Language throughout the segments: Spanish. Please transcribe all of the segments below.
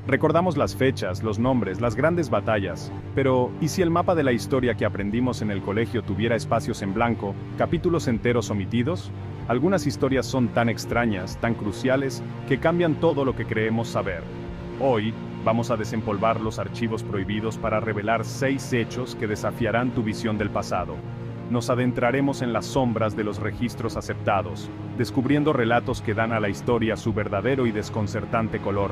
Recordamos las fechas, los nombres, las grandes batallas, pero ¿y si el mapa de la historia que aprendimos en el colegio tuviera espacios en blanco, capítulos enteros omitidos? Algunas historias son tan extrañas, tan cruciales, que cambian todo lo que creemos saber. Hoy, vamos a desempolvar los archivos prohibidos para revelar 6 hechos que desafiarán tu visión del pasado. Nos adentraremos en las sombras de los registros aceptados, descubriendo relatos que dan a la historia su verdadero y desconcertante color.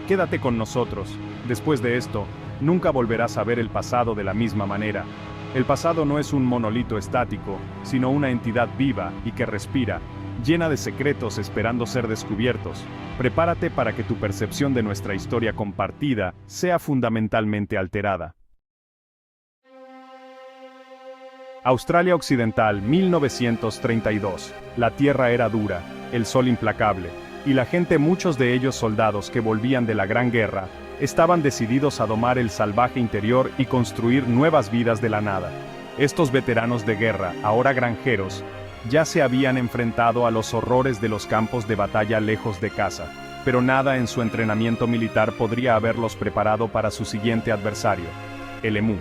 Quédate con nosotros. Después de esto, nunca volverás a ver el pasado de la misma manera. El pasado no es un monolito estático, sino una entidad viva y que respira, llena de secretos esperando ser descubiertos. Prepárate para que tu percepción de nuestra historia compartida sea fundamentalmente alterada. Australia Occidental, 1932. La tierra era dura, el sol implacable, y la gente, muchos de ellos soldados que volvían de la Gran Guerra, estaban decididos a domar el salvaje interior y construir nuevas vidas de la nada. Estos veteranos de guerra, ahora granjeros, ya se habían enfrentado a los horrores de los campos de batalla lejos de casa, pero nada en su entrenamiento militar podría haberlos preparado para su siguiente adversario, el emú.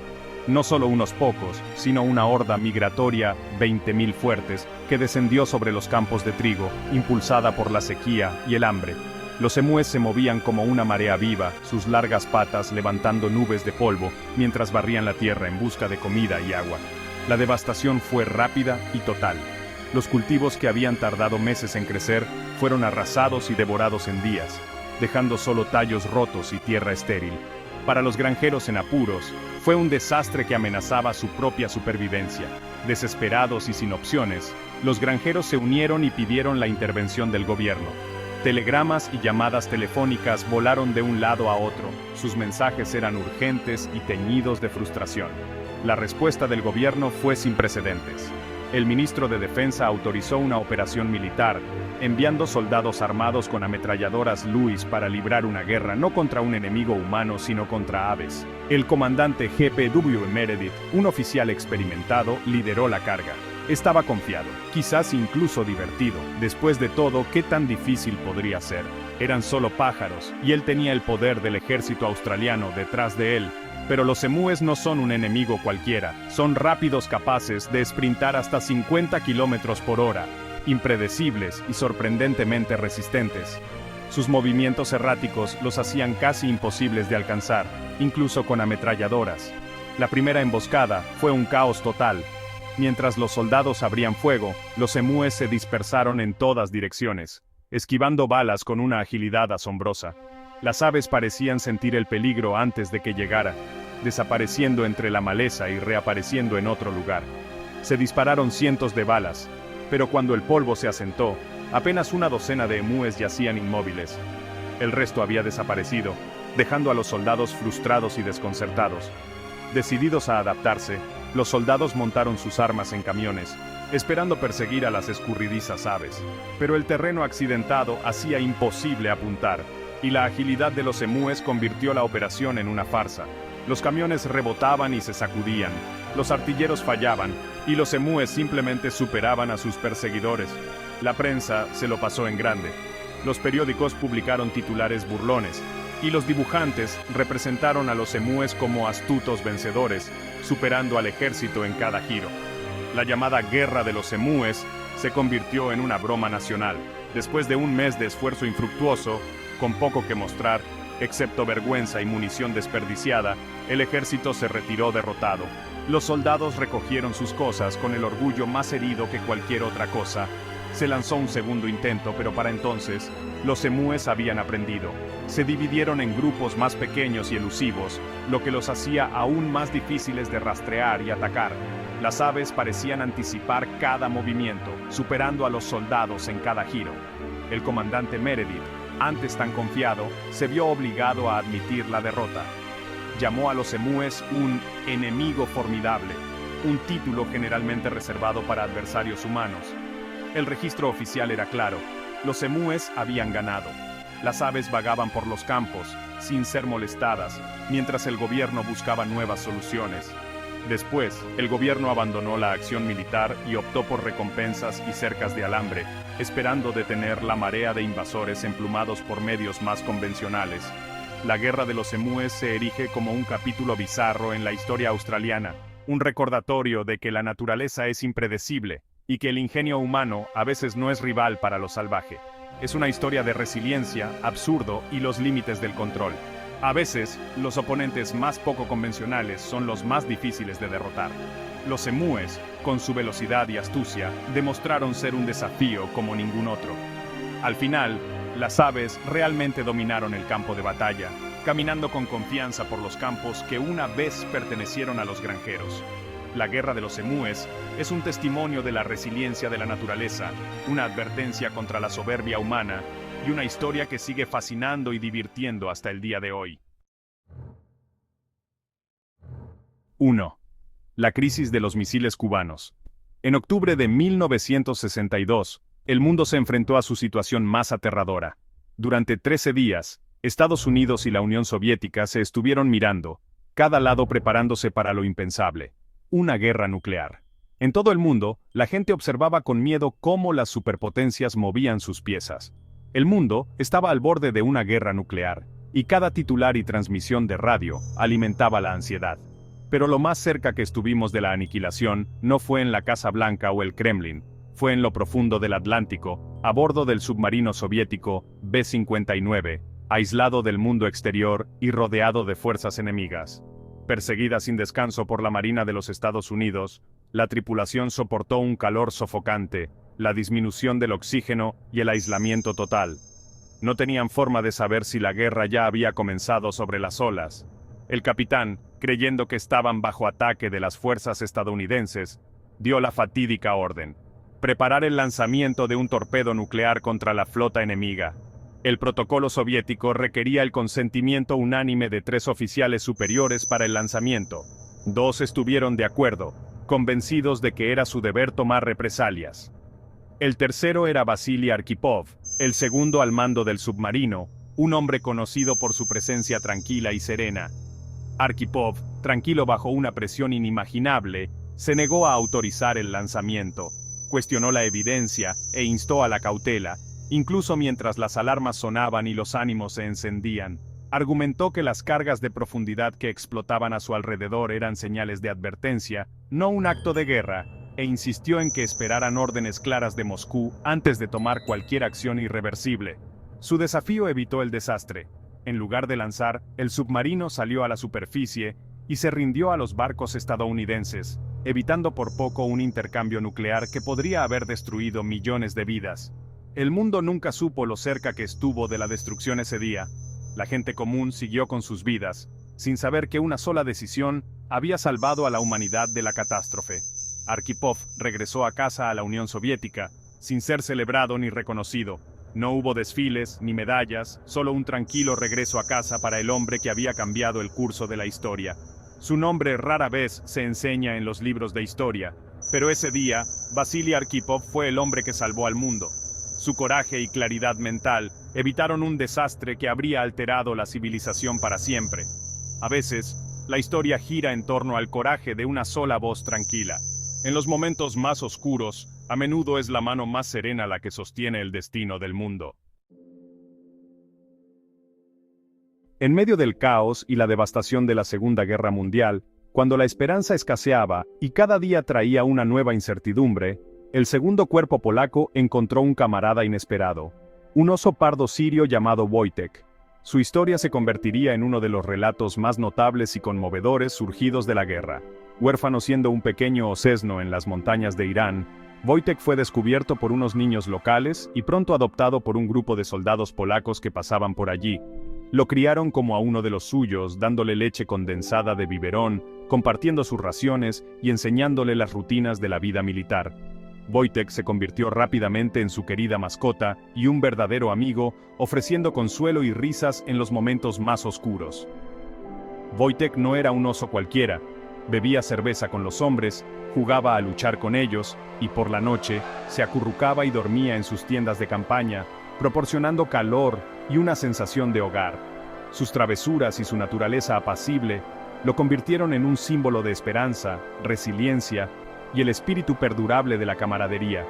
No solo unos pocos, sino una horda migratoria, 20.000 fuertes, que descendió sobre los campos de trigo, impulsada por la sequía y el hambre. Los emúes se movían como una marea viva, sus largas patas levantando nubes de polvo, mientras barrían la tierra en busca de comida y agua. La devastación fue rápida y total. Los cultivos que habían tardado meses en crecer, fueron arrasados y devorados en días, dejando solo tallos rotos y tierra estéril. Para los granjeros en apuros, fue un desastre que amenazaba su propia supervivencia. Desesperados y sin opciones, los granjeros se unieron y pidieron la intervención del gobierno. Telegramas y llamadas telefónicas volaron de un lado a otro, sus mensajes eran urgentes y teñidos de frustración. La respuesta del gobierno fue sin precedentes. El ministro de Defensa autorizó una operación militar, enviando soldados armados con ametralladoras Lewis para librar una guerra no contra un enemigo humano sino contra aves. El comandante G.P.W. Meredith, un oficial experimentado, lideró la carga. Estaba confiado, quizás incluso divertido. Después de todo, ¿qué tan difícil podría ser? Eran solo pájaros, y él tenía el poder del ejército australiano detrás de él. Pero los emúes no son un enemigo cualquiera, son rápidos, capaces de sprintar hasta 50 kilómetros por hora, impredecibles y sorprendentemente resistentes. Sus movimientos erráticos los hacían casi imposibles de alcanzar, incluso con ametralladoras. La primera emboscada fue un caos total. Mientras los soldados abrían fuego, los emúes se dispersaron en todas direcciones, esquivando balas con una agilidad asombrosa. Las aves parecían sentir el peligro antes de que llegara, desapareciendo entre la maleza y reapareciendo en otro lugar. Se dispararon cientos de balas, pero cuando el polvo se asentó, apenas una docena de emúes yacían inmóviles. El resto había desaparecido, dejando a los soldados frustrados y desconcertados. Decididos a adaptarse, los soldados montaron sus armas en camiones, esperando perseguir a las escurridizas aves. Pero el terreno accidentado hacía imposible apuntar, y la agilidad de los emúes convirtió la operación en una farsa. Los camiones rebotaban y se sacudían, los artilleros fallaban, y los emúes simplemente superaban a sus perseguidores. La prensa se lo pasó en grande. Los periódicos publicaron titulares burlones, y los dibujantes representaron a los emúes como astutos vencedores, superando al ejército en cada giro. La llamada Guerra de los Emúes se convirtió en una broma nacional. Después de un mes de esfuerzo infructuoso, con poco que mostrar, excepto vergüenza y munición desperdiciada, el ejército se retiró derrotado. Los soldados recogieron sus cosas con el orgullo más herido que cualquier otra cosa. Se lanzó un segundo intento, pero para entonces, los emúes habían aprendido. Se dividieron en grupos más pequeños y elusivos, lo que los hacía aún más difíciles de rastrear y atacar. Las aves parecían anticipar cada movimiento, superando a los soldados en cada giro. El comandante Meredith, antes tan confiado, se vio obligado a admitir la derrota. Llamó a los emúes un enemigo formidable, un título generalmente reservado para adversarios humanos. El registro oficial era claro, los emúes habían ganado. Las aves vagaban por los campos, sin ser molestadas, mientras el gobierno buscaba nuevas soluciones. Después, el gobierno abandonó la acción militar y optó por recompensas y cercas de alambre, esperando detener la marea de invasores emplumados por medios más convencionales. la Guerra de los Emúes se erige como un capítulo bizarro en la historia australiana, un recordatorio de que la naturaleza es impredecible y que el ingenio humano a veces no es rival para lo salvaje. Es una historia de resiliencia, absurdo y los límites del control. A veces, los oponentes más poco convencionales son los más difíciles de derrotar. Los emúes, con su velocidad y astucia, demostraron ser un desafío como ningún otro. Al final, las aves realmente dominaron el campo de batalla, caminando con confianza por los campos que una vez pertenecieron a los granjeros. La Guerra de los Emúes es un testimonio de la resiliencia de la naturaleza, una advertencia contra la soberbia humana y una historia que sigue fascinando y divirtiendo hasta el día de hoy. 1. La crisis de los misiles cubanos. En octubre de 1962, el mundo se enfrentó a su situación más aterradora. Durante 13 días, Estados Unidos y la Unión Soviética se estuvieron mirando, cada lado preparándose para lo impensable: una guerra nuclear. En todo el mundo, la gente observaba con miedo cómo las superpotencias movían sus piezas. El mundo estaba al borde de una guerra nuclear, y cada titular y transmisión de radio alimentaba la ansiedad. Pero lo más cerca que estuvimos de la aniquilación no fue en la Casa Blanca o el Kremlin, fue en lo profundo del Atlántico, a bordo del submarino soviético B-59, aislado del mundo exterior y rodeado de fuerzas enemigas. Perseguida sin descanso por la Marina de los Estados Unidos, la tripulación soportó un calor sofocante, la disminución del oxígeno y el aislamiento total. No tenían forma de saber si la guerra ya había comenzado sobre las olas. El capitán, creyendo que estaban bajo ataque de las fuerzas estadounidenses, dio la fatídica orden: preparar el lanzamiento de un torpedo nuclear contra la flota enemiga. El protocolo soviético requería el consentimiento unánime de 3 oficiales superiores para el lanzamiento. 2 estuvieron de acuerdo, convencidos de que era su deber tomar represalias. El tercero era Vasily Arkhipov, el segundo al mando del submarino, un hombre conocido por su presencia tranquila y serena. Arkhipov, tranquilo bajo una presión inimaginable, se negó a autorizar el lanzamiento, cuestionó la evidencia e instó a la cautela, incluso mientras las alarmas sonaban y los ánimos se encendían. Argumentó que las cargas de profundidad que explotaban a su alrededor eran señales de advertencia, no un acto de guerra, e insistió en que esperaran órdenes claras de Moscú antes de tomar cualquier acción irreversible. Su desafío evitó el desastre. En lugar de lanzar, el submarino salió a la superficie y se rindió a los barcos estadounidenses, evitando por poco un intercambio nuclear que podría haber destruido millones de vidas. El mundo nunca supo lo cerca que estuvo de la destrucción ese día. La gente común siguió con sus vidas, sin saber que una sola decisión había salvado a la humanidad de la catástrofe. Arkhipov regresó a casa a la Unión Soviética, sin ser celebrado ni reconocido. No hubo desfiles ni medallas, solo un tranquilo regreso a casa para el hombre que había cambiado el curso de la historia. Su nombre rara vez se enseña en los libros de historia, pero ese día, Vasily Arkhipov fue el hombre que salvó al mundo. Su coraje y claridad mental evitaron un desastre que habría alterado la civilización para siempre. A veces, la historia gira en torno al coraje de una sola voz tranquila. En los momentos más oscuros, a menudo es la mano más serena la que sostiene el destino del mundo. En medio del caos y la devastación de la Segunda Guerra Mundial, cuando la esperanza escaseaba y cada día traía una nueva incertidumbre, el segundo cuerpo polaco encontró un camarada inesperado, un oso pardo sirio llamado Wojtek. Su historia se convertiría en uno de los relatos más notables y conmovedores surgidos de la guerra. Huérfano siendo un pequeño osesno en las montañas de Irán, Wojtek fue descubierto por unos niños locales y pronto adoptado por un grupo de soldados polacos que pasaban por allí. Lo criaron como a uno de los suyos, dándole leche condensada de biberón, compartiendo sus raciones y enseñándole las rutinas de la vida militar. Wojtek se convirtió rápidamente en su querida mascota y un verdadero amigo, ofreciendo consuelo y risas en los momentos más oscuros. Wojtek no era un oso cualquiera. Bebía cerveza con los hombres, jugaba a luchar con ellos, y por la noche, se acurrucaba y dormía en sus tiendas de campaña, proporcionando calor y una sensación de hogar. Sus travesuras y su naturaleza apacible lo convirtieron en un símbolo de esperanza, resiliencia y el espíritu perdurable de la camaradería.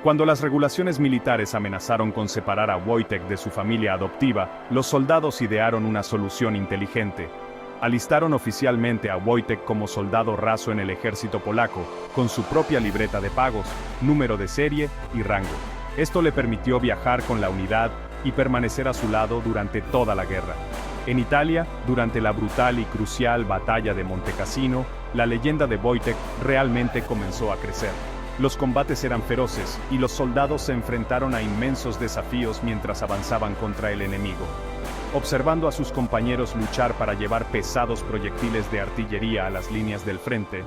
Cuando las regulaciones militares amenazaron con separar a Wojtek de su familia adoptiva, los soldados idearon una solución inteligente. Alistaron oficialmente a Wojtek como soldado raso en el ejército polaco, con su propia libreta de pagos, número de serie y rango. Esto le permitió viajar con la unidad y permanecer a su lado durante toda la guerra. En Italia, durante la brutal y crucial batalla de Montecassino, la leyenda de Wojtek realmente comenzó a crecer. Los combates eran feroces, y los soldados se enfrentaron a inmensos desafíos mientras avanzaban contra el enemigo. Observando a sus compañeros luchar para llevar pesados proyectiles de artillería a las líneas del frente,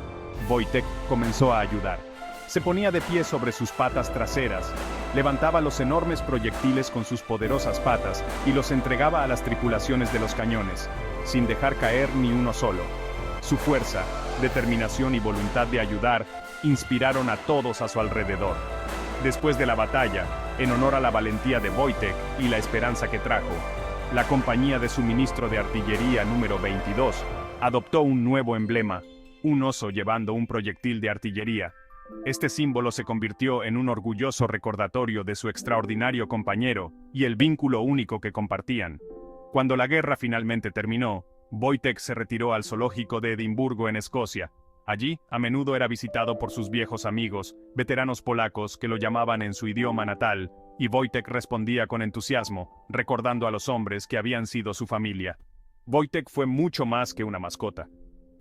Wojtek comenzó a ayudar. Se ponía de pie sobre sus patas traseras, levantaba los enormes proyectiles con sus poderosas patas y los entregaba a las tripulaciones de los cañones, sin dejar caer ni uno solo. Su fuerza, determinación y voluntad de ayudar inspiraron a todos a su alrededor. Después de la batalla, en honor a la valentía de Wojtek y la esperanza que trajo, la compañía de suministro de artillería número 22 adoptó un nuevo emblema, un oso llevando un proyectil de artillería. Este símbolo se convirtió en un orgulloso recordatorio de su extraordinario compañero y el vínculo único que compartían. Cuando la guerra finalmente terminó, Wojtek se retiró al zoológico de Edimburgo en Escocia. Allí, a menudo era visitado por sus viejos amigos, veteranos polacos que lo llamaban en su idioma natal, y Wojtek respondía con entusiasmo, recordando a los hombres que habían sido su familia. Wojtek fue mucho más que una mascota.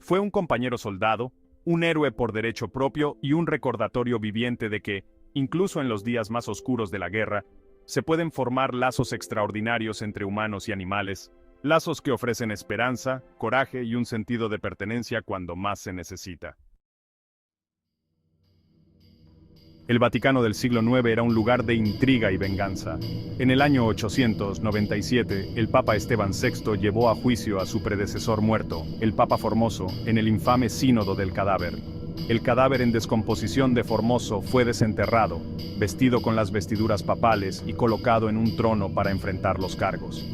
Fue un compañero soldado, un héroe por derecho propio y un recordatorio viviente de que, incluso en los días más oscuros de la guerra, se pueden formar lazos extraordinarios entre humanos y animales, lazos que ofrecen esperanza, coraje y un sentido de pertenencia cuando más se necesita. El Vaticano del siglo IX era un lugar de intriga y venganza. En el año 897, el Papa Esteban VI llevó a juicio a su predecesor muerto, el Papa Formoso, en el infame Sínodo del Cadáver. El cadáver en descomposición de Formoso fue desenterrado, vestido con las vestiduras papales y colocado en un trono para enfrentar los cargos.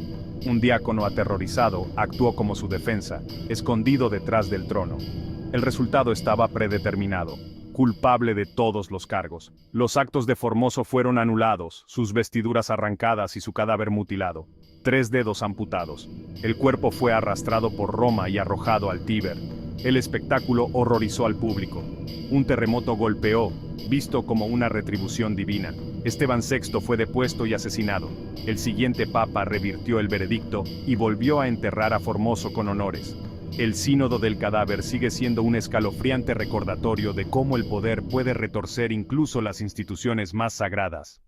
Un diácono aterrorizado actuó como su defensa, escondido detrás del trono. El resultado estaba predeterminado. Culpable de todos los cargos. Los actos de Formoso fueron anulados, sus vestiduras arrancadas y su cadáver mutilado. 3 dedos amputados. El cuerpo fue arrastrado por Roma y arrojado al Tíber. El espectáculo horrorizó al público. Un terremoto golpeó, visto como una retribución divina. Esteban VI fue depuesto y asesinado. El siguiente papa revirtió el veredicto y volvió a enterrar a Formoso con honores. El Sínodo del Cadáver sigue siendo un escalofriante recordatorio de cómo el poder puede retorcer incluso las instituciones más sagradas.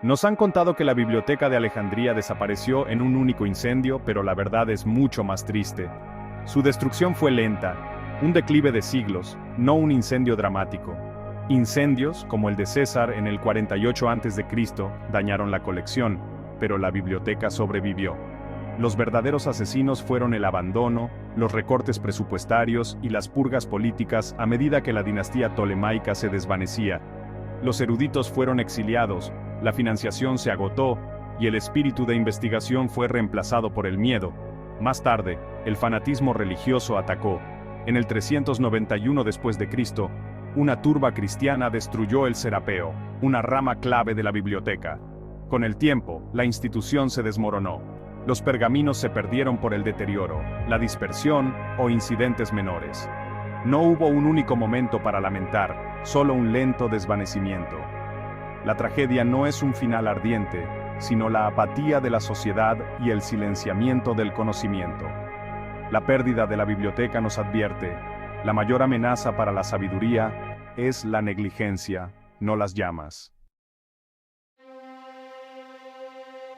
Nos han contado que la biblioteca de Alejandría desapareció en un único incendio, pero la verdad es mucho más triste. Su destrucción fue lenta, un declive de siglos, no un incendio dramático. Incendios, como el de César en el 48 a.C., dañaron la colección, pero la biblioteca sobrevivió. Los verdaderos asesinos fueron el abandono, los recortes presupuestarios y las purgas políticas a medida que la dinastía tolemaica se desvanecía. Los eruditos fueron exiliados, la financiación se agotó y el espíritu de investigación fue reemplazado por el miedo. Más tarde, el fanatismo religioso atacó. En el 391 después de Cristo, una turba cristiana destruyó el Serapeo, una rama clave de la biblioteca. Con el tiempo, la institución se desmoronó. Los pergaminos se perdieron por el deterioro, la dispersión o incidentes menores. No hubo un único momento para lamentar, solo un lento desvanecimiento. La tragedia no es un final ardiente, sino la apatía de la sociedad y el silenciamiento del conocimiento. La pérdida de la biblioteca nos advierte, la mayor amenaza para la sabiduría es la negligencia, no las llamas.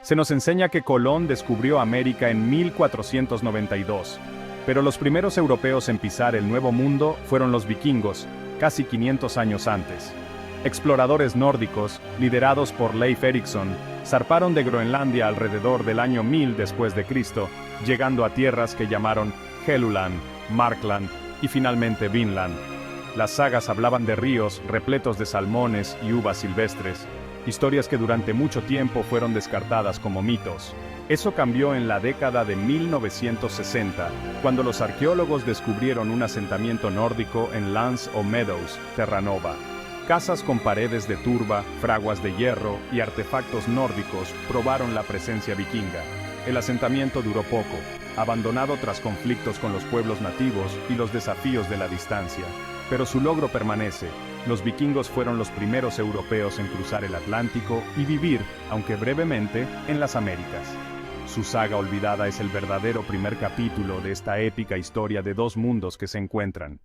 Se nos enseña que Colón descubrió América en 1492, pero los primeros europeos en pisar el Nuevo Mundo fueron los vikingos, casi 500 años antes. Exploradores nórdicos, liderados por Leif Erikson, zarparon de Groenlandia alrededor del año 1000 después de Cristo, llegando a tierras que llamaron Helluland, Markland y finalmente Vinland. Las sagas hablaban de ríos repletos de salmones y uvas silvestres, historias que durante mucho tiempo fueron descartadas como mitos. Eso cambió en la década de 1960, cuando los arqueólogos descubrieron un asentamiento nórdico en Lands o Meadows, Terranova. Casas con paredes de turba, fraguas de hierro y artefactos nórdicos probaron la presencia vikinga. El asentamiento duró poco, abandonado tras conflictos con los pueblos nativos y los desafíos de la distancia. Pero su logro permanece. Los vikingos fueron los primeros europeos en cruzar el Atlántico y vivir, aunque brevemente, en las Américas. Su saga olvidada es el verdadero primer capítulo de esta épica historia de dos mundos que se encuentran.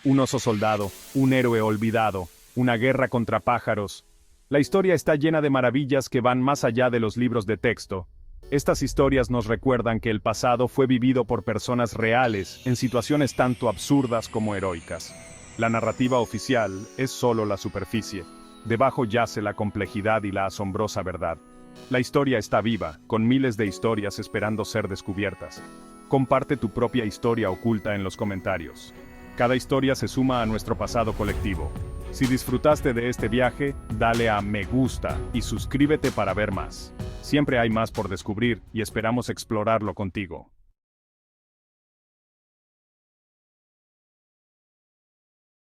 Un oso soldado, un héroe olvidado, una guerra contra pájaros. La historia está llena de maravillas que van más allá de los libros de texto. Estas historias nos recuerdan que el pasado fue vivido por personas reales, en situaciones tanto absurdas como heroicas. La narrativa oficial es solo la superficie. Debajo yace la complejidad y la asombrosa verdad. La historia está viva, con miles de historias esperando ser descubiertas. Comparte tu propia historia oculta en los comentarios. Cada historia se suma a nuestro pasado colectivo. Si disfrutaste de este viaje, dale a me gusta y suscríbete para ver más. Siempre hay más por descubrir y esperamos explorarlo contigo.